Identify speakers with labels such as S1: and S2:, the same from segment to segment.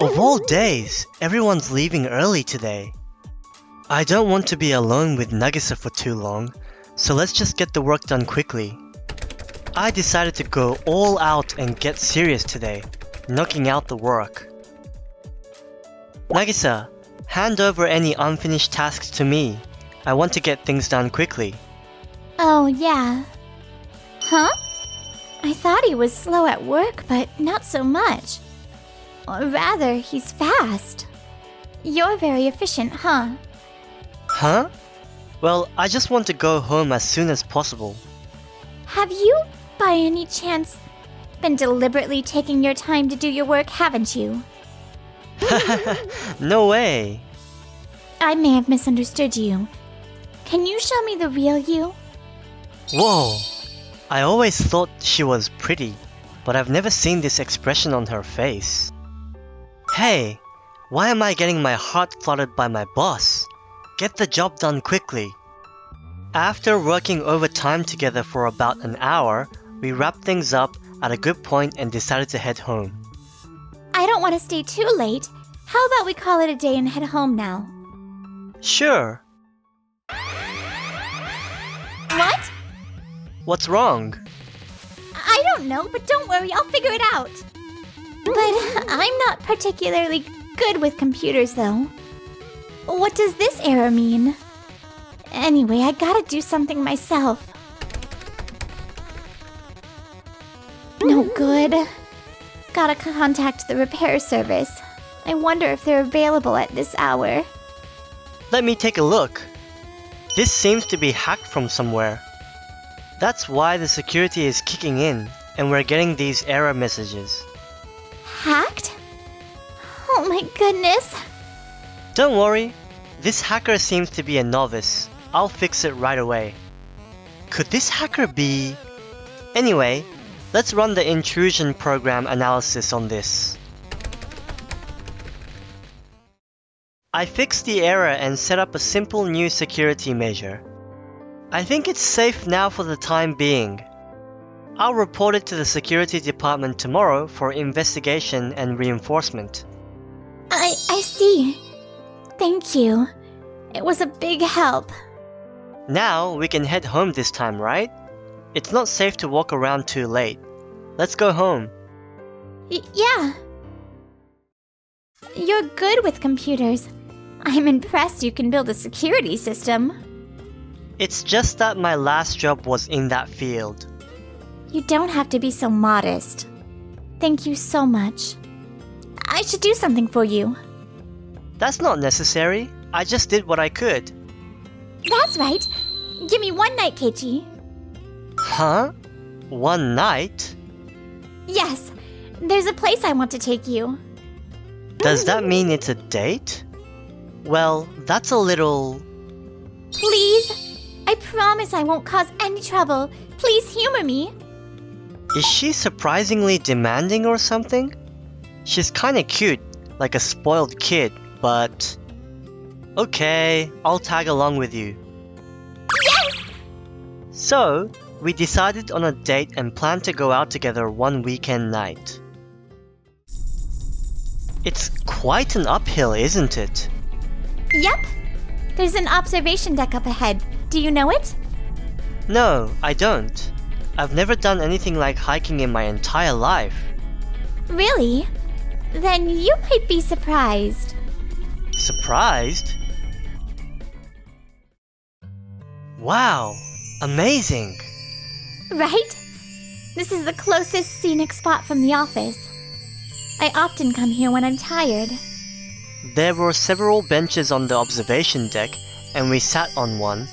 S1: Of all days, everyone's leaving early today. I don't want to be alone with Nagisa for too long, so let's just get the work done quickly. I decided to go all out and get serious today, knocking out the work. Nagisa, hand over any unfinished tasks to me. I want to get things done quickly.
S2: Oh, yeah. Huh? I thought he was slow at work, but not so much. Or rather, he's fast. You're very efficient, huh?
S1: Huh? Well, I just want to go home as soon as possible.
S2: Have you, by any chance, been deliberately taking your time to do your work, haven't you?
S1: No way!
S2: I may have misunderstood you. Can you show me the real you?
S1: Whoa! I always thought she was pretty, but I've never seen this expression on her face. Hey, why am I getting my heart fluttered by my boss? Get the job done quickly. After working overtime together for about an hour, we wrapped things up at a good point and decided to head home.
S2: I don't want to stay too late. How about we call it a day and head home now?
S1: Sure.
S2: What?
S1: What's wrong?
S2: I don't know, but don't worry, I'll figure it out. But I'm not particularly good with computers, though. What does this error mean? Anyway, I gotta do something myself. No good. Gotta contact the repair service. I wonder if they're available at this hour.
S1: Let me take a look. This seems to be hacked from somewhere. That's why the security is kicking in, and we're getting these error messages.
S2: Hacked? Oh my goodness.
S1: Don't worry, this hacker seems to be a novice. I'll fix it right away. Could this hacker be... Anyway, let's run the intrusion program analysis on this. I fixed the error and set up a simple new security measure. I think it's safe now for the time being. I'll report it to the security department tomorrow for investigation and reinforcement.
S2: I see. Thank you. It was a big help.
S1: Now we can head home this time, right? It's not safe to walk around too late. Let's go home.
S2: Yeah. You're good with computers. I'm impressed you can build a security system.
S1: It's just that my last job was in that field.
S2: You don't have to be so modest. Thank you so much. I should do something for you.
S1: That's not necessary. I just did what I could.
S2: That's right. Give me one night, Keiichi.
S1: Huh? One night?
S2: Yes. There's a place I want to take you.
S1: Does that mean it's a date? Well, that's a little...
S2: Please? I promise I won't cause any trouble. Please humor me.
S1: Is she surprisingly demanding or something? She's kinda cute, like a spoiled kid, but... Okay, I'll tag along with you.
S2: Yes!
S1: So, we decided on a date and planned to go out together one weekend night. It's quite an uphill, isn't it?
S2: Yep. There's an observation deck up ahead. Do you know it?
S1: No, I don't. I've never done anything like hiking in my entire life.
S2: Really? Then you might be surprised.
S1: Surprised? Wow, amazing!
S2: Right? This is the closest scenic spot from the office. I often come here when I'm tired.
S1: There were several benches on the observation deck, and we sat on one,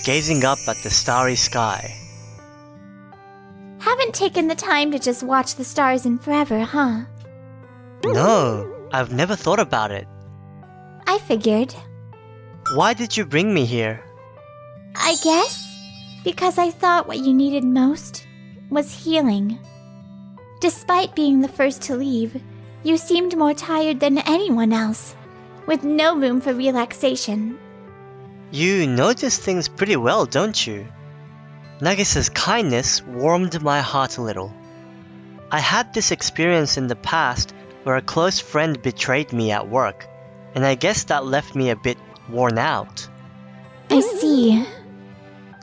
S1: gazing up at the starry sky.
S2: Haven't taken the time to just watch the stars in forever, huh?
S1: No, I've never thought about it.
S2: I figured.
S1: Why did you bring me here?
S2: I guess because I thought what you needed most was healing. Despite being the first to leave, you seemed more tired than anyone else, with no room for relaxation.
S1: You notice things pretty well, don't you? Nagisa's kindness warmed my heart a little. I had this experience in the past where a close friend betrayed me at work, and I guess that left me a bit worn out.
S2: I see.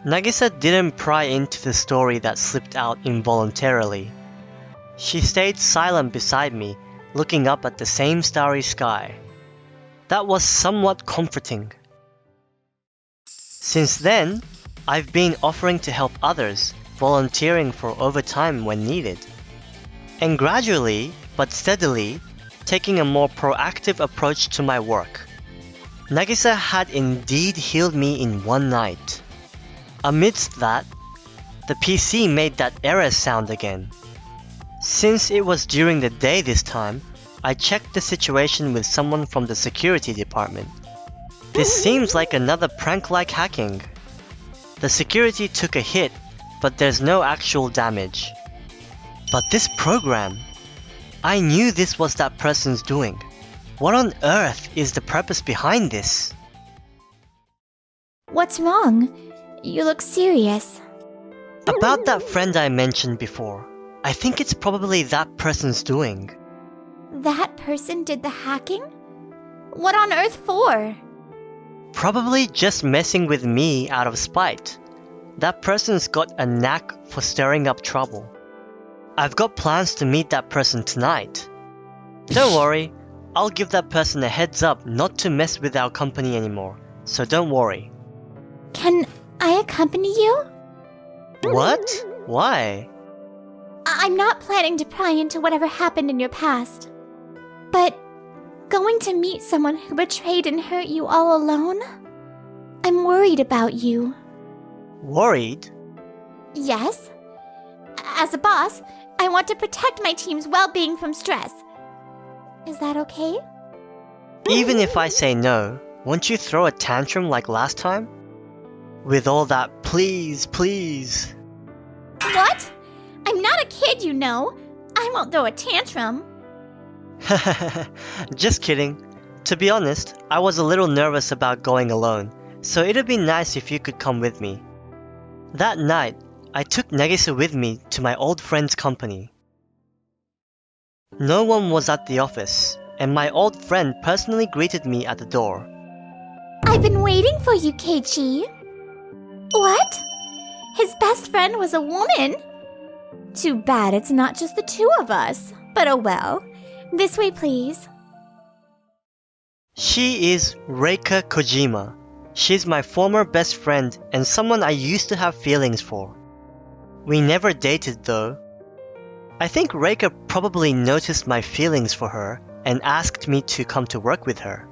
S1: Nagisa didn't pry into the story that slipped out involuntarily. She stayed silent beside me, looking up at the same starry sky. That was somewhat comforting. Since then, I've been offering to help others, volunteering for overtime when needed. And gradually, but steadily, taking a more proactive approach to my work. Nagisa had indeed healed me in one night. Amidst that, the PC made that error sound again. Since it was during the day this time, I checked the situation with someone from the security department. This seems like another prank-like hacking. The security took a hit, but there's no actual damage. But this program, I knew this was that person's doing. What on earth is the purpose behind this?
S2: What's wrong? You look serious.
S1: About that friend I mentioned before, I think it's probably that person's doing.
S2: That person did the hacking? What on earth for?
S1: Probably just messing with me out of spite. That person's got a knack for stirring up trouble. I've got plans to meet that person tonight. Don't worry, I'll give that person a heads up not to mess with our company anymore, so don't worry.
S2: Can I accompany you?
S1: What? Why?
S2: I'm not planning to pry into whatever happened in your past. But going to meet someone who betrayed and hurt you all alone? I'm worried about you.
S1: Worried?
S2: Yes. As a boss, I want to protect my team's well-being from stress. Is that okay?
S1: Even if I say no, won't you throw a tantrum like last time? With all that please, please.
S2: What? I'm not a kid, you know. I won't throw a tantrum.
S1: Just kidding. To be honest, I was a little nervous about going alone, so it'd be nice if you could come with me. That night, I took Nagisa with me to my old friend's company. No one was at the office, and my old friend personally greeted me at the door.
S2: I've been waiting for you, Keiichi. What? His best friend was a woman? Too bad it's not just the two of us. But oh well. This way, please.
S1: She is Reika Kojima. She's my former best friend and someone I used to have feelings for. We never dated though. I think Reika probably noticed my feelings for her and asked me to come to work with her.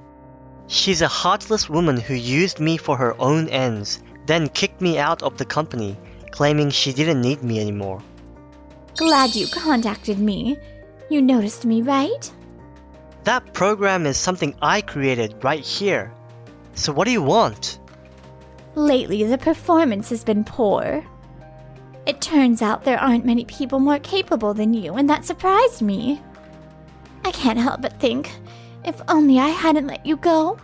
S1: She's a heartless woman who used me for her own ends, then kicked me out of the company, claiming she didn't need me anymore.
S2: Glad you contacted me. You noticed me, right?
S1: That program is something I created right here. So what do you want?
S2: Lately, the performance has been poor. It turns out there aren't many people more capable than you, and that surprised me. I can't help but think, if only I hadn't let you go.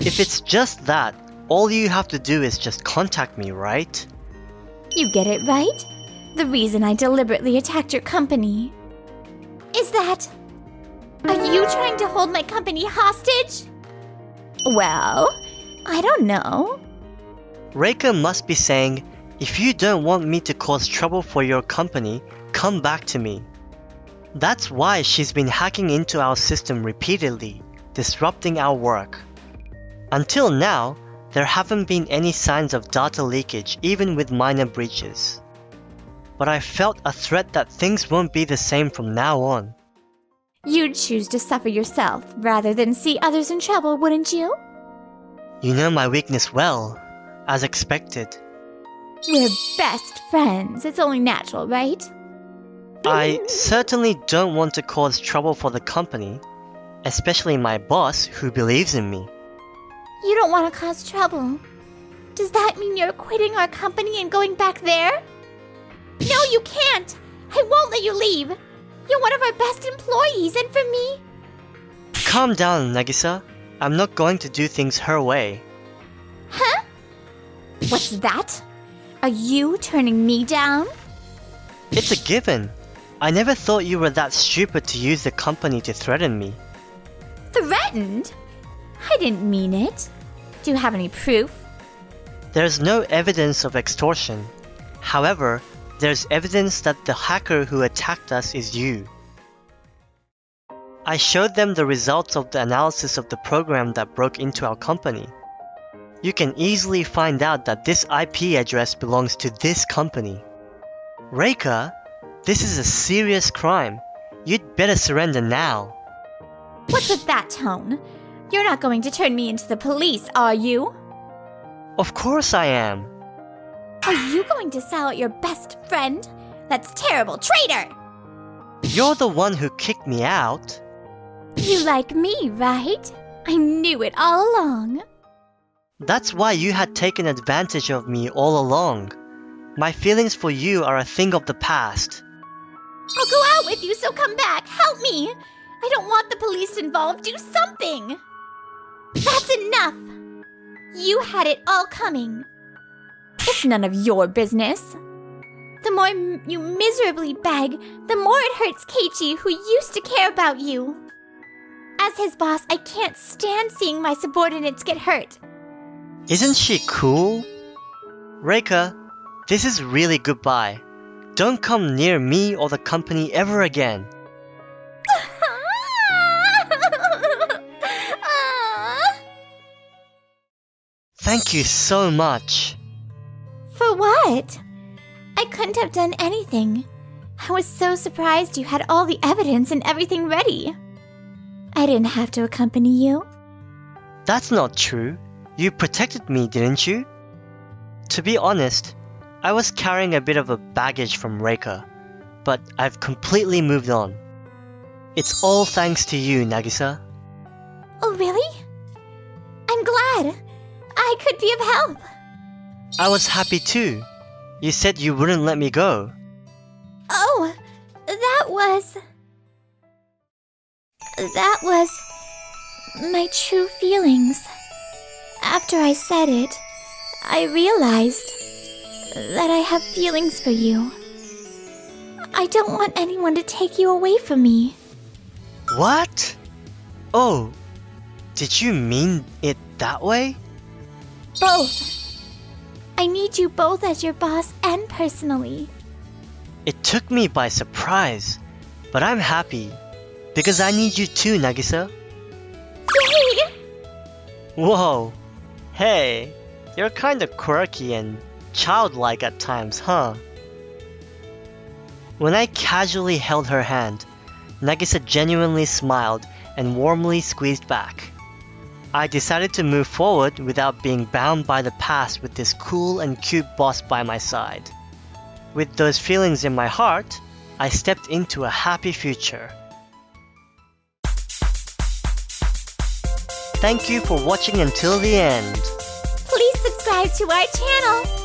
S1: If it's just that, all you have to do is just contact me, right?
S2: You get it right? The reason I deliberately attacked your company. Is that... Are you trying to hold my company hostage? Well, I don't know.
S1: Reika must be saying, if you don't want me to cause trouble for your company, come back to me. That's why she's been hacking into our system repeatedly, disrupting our work. Until now, there haven't been any signs of data leakage even with minor breaches. But I felt a threat that things won't be the same from now on.
S2: You'd choose to suffer yourself rather than see others in trouble, wouldn't you?
S1: You know my weakness well, as expected.
S2: We're best friends. It's only natural, right?
S1: I certainly don't want to cause trouble for the company, especially my boss who believes in me.
S2: You don't want to cause trouble. Does that mean you're quitting our company and going back there? No, you can't! I won't let you leave! You're one of our best employees, and for me...
S1: Calm down, Nagisa. I'm not going to do things her way.
S2: Huh? What's that? Are you turning me down?
S1: It's a given. I never thought you were that stupid to use the company to threaten me.
S2: Threatened? I didn't mean it. Do you have any proof?
S1: There's no evidence of extortion. However, there's evidence that the hacker who attacked us is you. I showed them the results of the analysis of the program that broke into our company. You can easily find out that this IP address belongs to this company. Reika, this is a serious crime. You'd better surrender now.
S2: What's with that tone? You're not going to turn me into the police, are you?
S1: Of course I am.
S2: Are you going to sell out your best friend? That's terrible, traitor!
S1: You're the one who kicked me out.
S2: You like me, right? I knew it all along.
S1: That's why you had taken advantage of me all along. My feelings for you are a thing of the past.
S2: I'll go out with you, so come back. Help me. I don't want the police involved. Do something. That's enough. You had it all coming. It's none of your business. The more you miserably beg, the more it hurts Keiichi, who used to care about you. As his boss, I can't stand seeing my subordinates get hurt.
S1: Isn't she cool? Reika, this is really goodbye. Don't come near me or the company ever again. Thank you so much.
S2: For what? I couldn't have done anything. I was so surprised you had all the evidence and everything ready. I didn't have to accompany you.
S1: That's not true. You protected me, didn't you? To be honest, I was carrying a bit of a baggage from Reika, but I've completely moved on. It's all thanks to you, Nagisa.
S2: Oh, really? I'm glad. I could be of help.
S1: I was happy too. You said you wouldn't let me go.
S2: Oh, that was my true feelings. After I said it, I realized that I have feelings for you. I don't want anyone to take you away from me.
S1: What? Oh, did you mean it that way?
S2: Both. I need you both as your boss and personally.
S1: It took me by surprise, but I'm happy because I need you too, Nagisa.
S2: Yay!
S1: Whoa, hey, you're kinda quirky and childlike at times, huh? When I casually held her hand, Nagisa genuinely smiled and warmly squeezed back. I decided to move forward without being bound by the past with this cool and cute boss by my side. With those feelings in my heart, I stepped into a happy future. Thank you for watching until the end.
S2: Please subscribe to our channel.